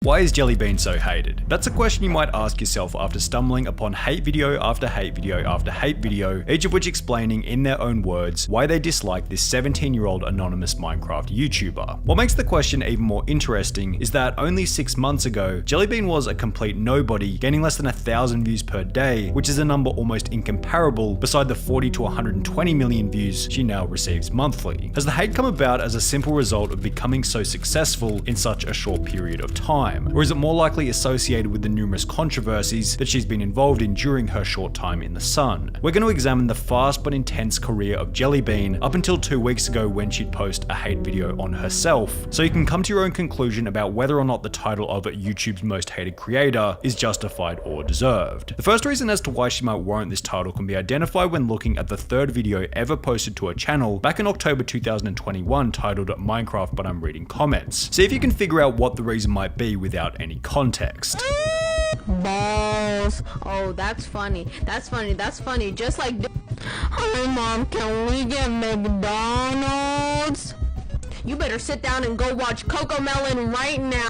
Why is JellyBean so hated? That's a question you might ask yourself after stumbling upon hate video after hate video after hate video, each of which explaining in their own words why they dislike this 17-year-old anonymous Minecraft YouTuber. What makes the question even more interesting is that only 6 months ago, JellyBean was a complete nobody, gaining less than 1,000 views per day, which is a number almost incomparable beside the 40 to 120 million views she now receives monthly. Has the hate come about as a simple result of becoming so successful in such a short period of time? Or is it more likely associated with the numerous controversies that she's been involved in during her short time in the sun? We're going to examine the fast but intense career of JellyBean up until 2 weeks ago when she'd post a hate video on herself, so you can come to your own conclusion about whether or not the title of YouTube's most hated creator is justified or deserved. The first reason as to why she might warrant this title can be identified when looking at the third video ever posted to her channel back in October 2021 titled Minecraft But I'm Reading Comments. See if you can figure out what the reason might be without any context. Balls. Oh, that's funny. That's funny. That's funny. Just like, hi mom, can we get McDonald's? You better sit down and go watch CoComelon right now.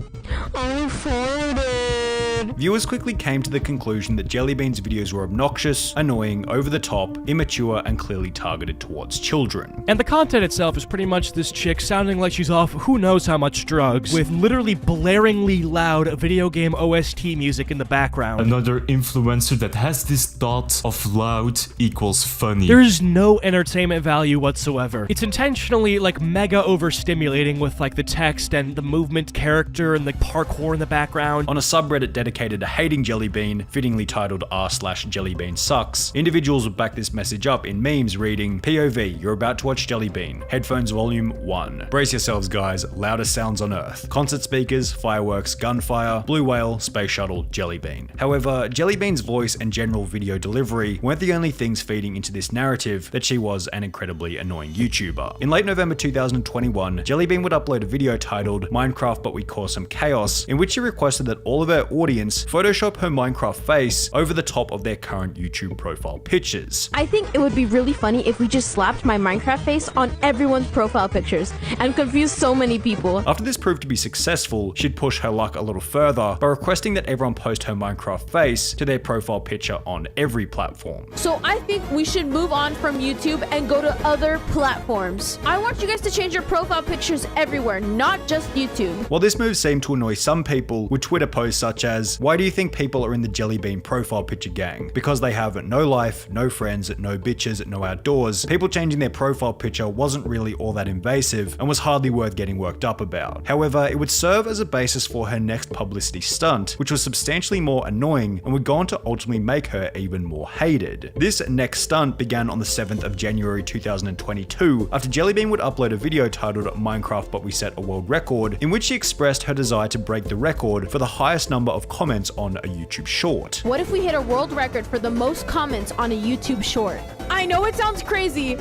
I farted. Viewers quickly came to the conclusion that JellyBean's videos were obnoxious, annoying, over the top, immature, and clearly targeted towards children. And the content itself is pretty much this chick sounding like she's off who knows how much drugs, with literally blaringly loud video game OST music in the background. Another influencer that has this thought of loud equals funny. There is no entertainment value whatsoever. It's intentionally like mega overstimulating with like the text and the movement character and the parkour in the background. On a subreddit dedicated to hating JellyBean, fittingly titled r/JellyBean sucks, individuals would back this message up in memes reading, POV, you're about to watch JellyBean, headphones volume 1. Brace yourselves guys, loudest sounds on earth. Concert speakers, fireworks, gunfire, blue whale, space shuttle, JellyBean. However, JellyBean's voice and general video delivery weren't the only things feeding into this narrative that she was an incredibly annoying YouTuber. In late November 2021, JellyBean would upload a video titled Minecraft But We Cause Some Chaos, in which she requested that all of her audience Photoshop her Minecraft face over the top of their current YouTube profile pictures. I think it would be really funny if we just slapped my Minecraft face on everyone's profile pictures and confused so many people. After this proved to be successful, she'd push her luck a little further by requesting that everyone post her Minecraft face to their profile picture on every platform. So I think we should move on from YouTube and go to other platforms. I want you guys to change your profile pictures everywhere, not just YouTube. While this move seemed to annoy some people, with Twitter posts such as, why do you think people are in the JellyBean profile picture gang? Because they have no life, no friends, no bitches, no outdoors. People changing their profile picture wasn't really all that invasive and was hardly worth getting worked up about. However, it would serve as a basis for her next publicity stunt, which was substantially more annoying and would go on to ultimately make her even more hated. This next stunt began on the 7th of January 2022 after JellyBean would upload a video titled Minecraft But We Set a World Record, in which she expressed her desire to break the record for the highest number of comments on a YouTube short. What if we hit a world record for the most comments on a YouTube short? I know it sounds crazy,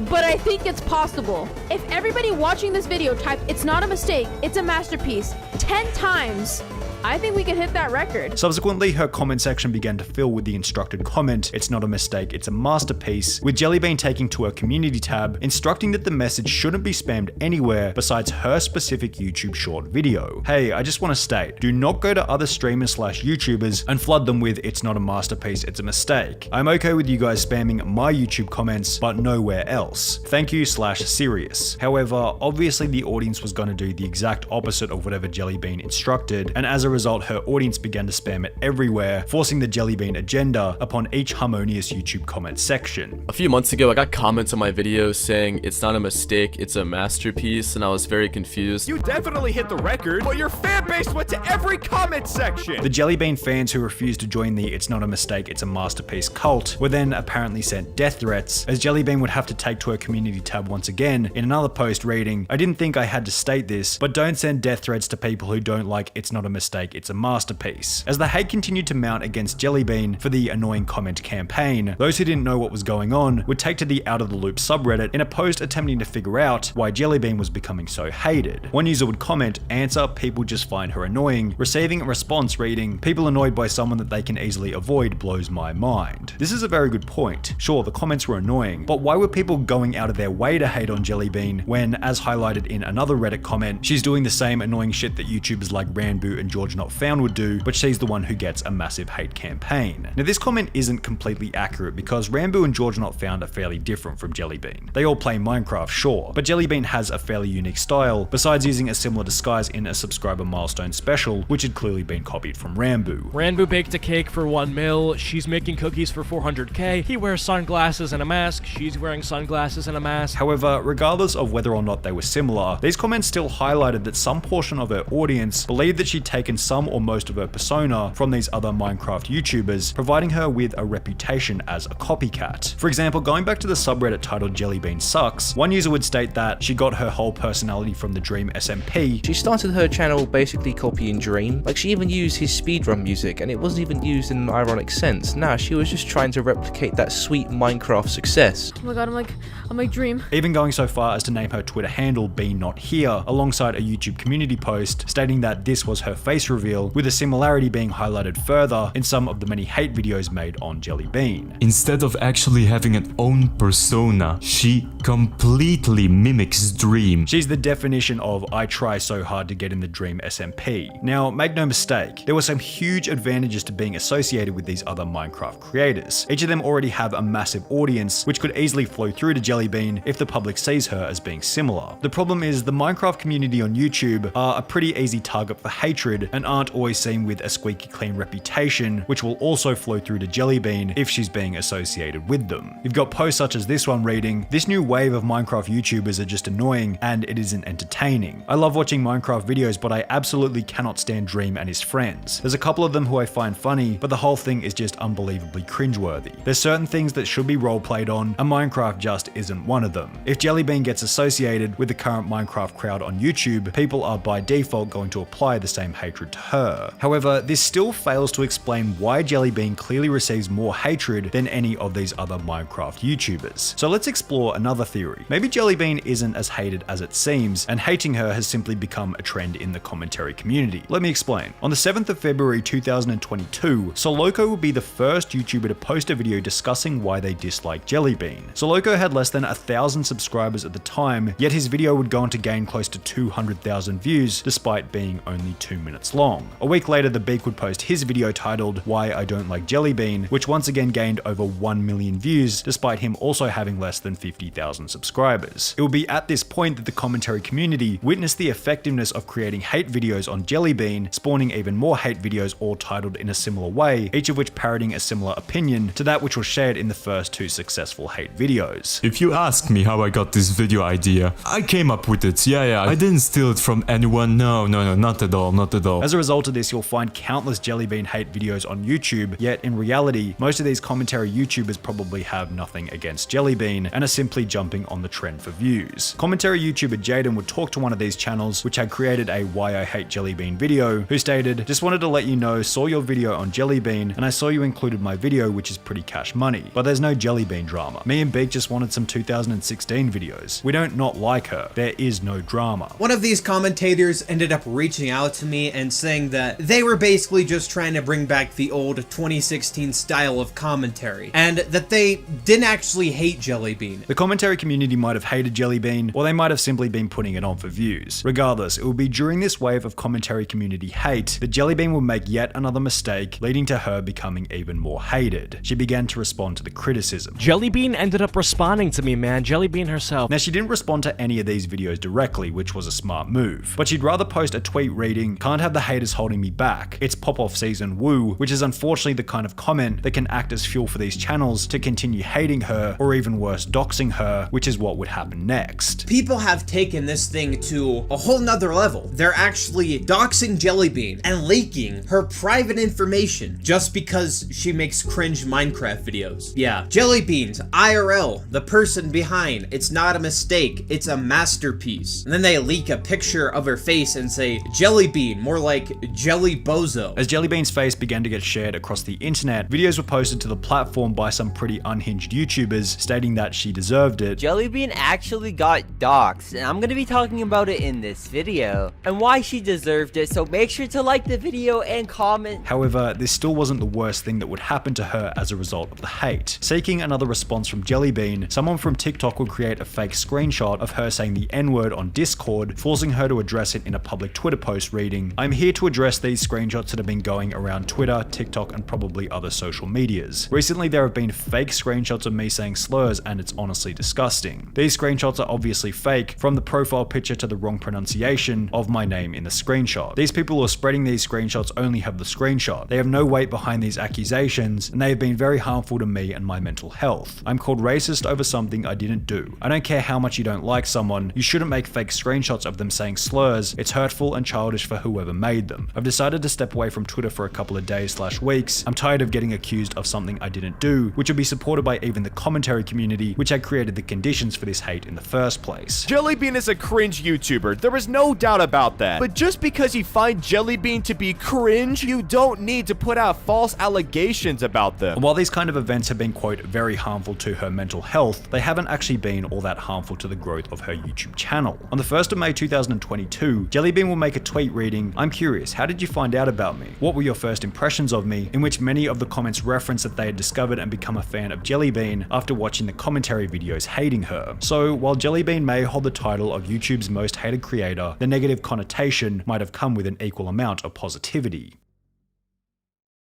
but I think it's possible. If everybody watching this video typed, it's not a mistake, it's a masterpiece, 10 times, I think we could hit that record. Subsequently, her comment section began to fill with the instructed comment, it's not a mistake, it's a masterpiece, with JellyBean taking to her community tab, instructing that the message shouldn't be spammed anywhere besides her specific YouTube short video. Hey, I just want to state, do not go to other streamers/YouTubers and flood them with it's not a masterpiece, it's a mistake. I'm okay with you guys spamming my YouTube comments, but nowhere else. Thank you/serious. However, obviously the audience was going to do the exact opposite of whatever JellyBean instructed, and as a result, her audience began to spam it everywhere, forcing the JellyBean agenda upon each harmonious YouTube comment section. A few months ago, I got comments on my video saying it's not a mistake, it's a masterpiece, and I was very confused. You definitely hit the record, but your fan base went to every comment section! The JellyBean fans who refused to join the it's not a mistake, it's a masterpiece cult were then apparently sent death threats, as JellyBean would have to take to her community tab once again in another post reading, I didn't think I had to state this, but don't send death threats to people who don't like it's not a mistake, it's a masterpiece. As the hate continued to mount against JellyBean for the annoying comment campaign, those who didn't know what was going on would take to the Out of the Loop subreddit in a post attempting to figure out why JellyBean was becoming so hated. One user would comment, answer, people just find her annoying, receiving a response reading, people annoyed by someone that they can easily avoid blows my mind. This is a very good point. Sure, the comments were annoying, but why were people going out of their way to hate on JellyBean when, as highlighted in another Reddit comment, she's doing the same annoying shit that that YouTubers like Ranboo and George Not Found would do, but she's the one who gets a massive hate campaign. Now this comment isn't completely accurate because Ranboo and George Not Found are fairly different from JellyBean. They all play Minecraft, sure, but JellyBean has a fairly unique style, besides using a similar disguise in a subscriber milestone special, which had clearly been copied from Ranboo. Ranboo baked a cake for 1 mil, she's making cookies for 400k, he wears sunglasses and a mask, she's wearing sunglasses and a mask. However, regardless of whether or not they were similar, these comments still highlighted that some portion of her audience believed that she'd taken some or most of her persona from these other Minecraft YouTubers, providing her with a reputation as a copycat. For example, going back to the subreddit titled JellyBean Sucks, one user would state that she got her whole personality from the Dream SMP. She started her channel basically copying Dream. Like, she even used his speedrun music, and it wasn't even used in an ironic sense. Nah, she was just trying to replicate that sweet Minecraft success. Oh my god, I'm like Dream. Even going so far as to name her Twitter handle Be Not Here, alongside a YouTube community post stating that this was her face reveal, with a similarity being highlighted further in some of the many hate videos made on JellyBean. Instead of actually having an own persona, she completely mimics Dream. She's the definition of I try so hard to get in the Dream SMP. Now, make no mistake, there were some huge advantages to being associated with these other Minecraft creators. Each of them already have a massive audience, which could easily flow through to JellyBean if the public sees her as being similar. The problem is the Minecraft community on YouTube are a pretty easy target for hatred and aren't always seen with a squeaky clean reputation, which will also flow through to JellyBean if she's being associated with them. You've got posts such as this one reading, "This new wave of Minecraft YouTubers are just annoying and it isn't entertaining. I love watching Minecraft videos, but I absolutely cannot stand Dream and his friends. There's a couple of them who I find funny, but the whole thing is just unbelievably cringeworthy. There's certain things that should be roleplayed on, and Minecraft just isn't one of them. If JellyBean gets associated with the current Minecraft crowd on YouTube, people are by default going to apply the same hatred to her. However, this still fails to explain why JellyBean clearly receives more hatred than any of these other Minecraft YouTubers. So let's explore another theory. Maybe JellyBean isn't as hated as it seems, and hating her has simply become a trend in the commentary community. Let me explain. On the 7th of February 2022, Soloco would be the first YouTuber to post a video discussing why they dislike JellyBean. Soloco had less than 1,000 subscribers at the time, yet his video would go on to gain close to 200,000 views despite being only 2 minutes long. A week later, the Beak would post his video titled Why I Don't Like JellyBean, which once again gained over 1 million views despite him also having less than 50,000 subscribers. It would be at this point that the commentary community witnessed the effectiveness of creating hate videos on JellyBean, spawning even more hate videos all titled in a similar way, each of which parroting a similar opinion to that which was shared in the first 2 successful hate videos. If you ask me how I got this video idea, I came up with it. Yeah, I didn't steal it from anyone. No, not at all, not at all. As a result of this, you'll find countless JellyBean hate videos on YouTube, yet in reality, most of these commentary YouTubers probably have nothing against JellyBean and are simply jumping on the trend for views. Commentary YouTuber Jaden would talk to one of these channels, which had created a Why I Hate JellyBean video, who stated, "Just wanted to let you know, saw your video on JellyBean, and I saw you included my video, which is pretty cash money, but there's no JellyBean drama. Me and Beak just wanted some 2016 videos. We don't not like her. There is no drama." One of these commentators ended up reaching out to me and saying that they were basically just trying to bring back the old 2016 style of commentary, and that they didn't actually hate JellyBean. The commentary community might have hated JellyBean, or they might have simply been putting it on for views. Regardless, it will be during this wave of commentary community hate that JellyBean will make yet another mistake, leading to her becoming even more hated. She began to respond to the criticism. JellyBean ended up responding to me, man. JellyBean herself. Now, she didn't respond to any of these videos directly, which was a smart move, but she'd rather post a tweet reading, "Can't have the haters holding me back. It's pop-off season, woo," which is unfortunately the kind of comment that can act as fuel for these channels to continue hating her, or even worse, doxing her, which is what would happen next. People have taken this thing to a whole nother level. They're actually doxing JellyBean and leaking her private information just because she makes cringe Minecraft videos. Yeah, JellyBean's IRL, the person behind, it's not a mistake, it's a masterpiece. And then they leak a picture of her face and say, JellyBean, more like Jelly Bozo. As JellyBean's face began to get shared across the internet, videos were posted to the platform by some pretty unhinged YouTubers stating that she deserved it. JellyBean actually got doxxed, and I'm gonna be talking about it in this video, and why she deserved it, so make sure to like the video and comment. However, this still wasn't the worst thing that would happen to her as a result of the hate. Seeking another response from JellyBean, someone from TikTok would create a fake screenshot of her saying the N-word on Discord, forcing her to address it in a public Twitter post reading, "I'm here to address these screenshots that have been going around Twitter, TikTok, and probably other social medias. Recently there have been fake screenshots of me saying slurs and it's honestly disgusting. These screenshots are obviously fake, from the profile picture to the wrong pronunciation of my name in the screenshot. These people who are spreading these screenshots only have the screenshot. They have no weight behind these accusations, and they have been very harmful to me and my mental health. I'm called racist over something I didn't do. I don't care how much you don't like someone, you shouldn't make fake screenshots of them saying slurs. It's hurtful and childish for whoever made them. I've decided to step away from Twitter for a couple of days/weeks. I'm tired of getting accused of something I didn't do, which would be supported by even the commentary community, which had created the conditions for this hate in the first place." JellyBean is a cringe YouTuber, there is no doubt about that. But just because you find JellyBean to be cringe, you don't need to put out false allegations about them. And while these kind of events have been, quote, very harmful to her mental health, they haven't actually been all that harmful to the growth of her YouTube channel. On the 1st of May 2022, JellyBean will make a tweet reading, "I'm curious, how did you find out about me? What were your first impressions of me?" in which many of the comments reference that they had discovered and become a fan of JellyBean after watching the commentary videos hating her. So while JellyBean may hold the title of YouTube's most hated creator, the negative connotation might have come with an equal amount of positivity.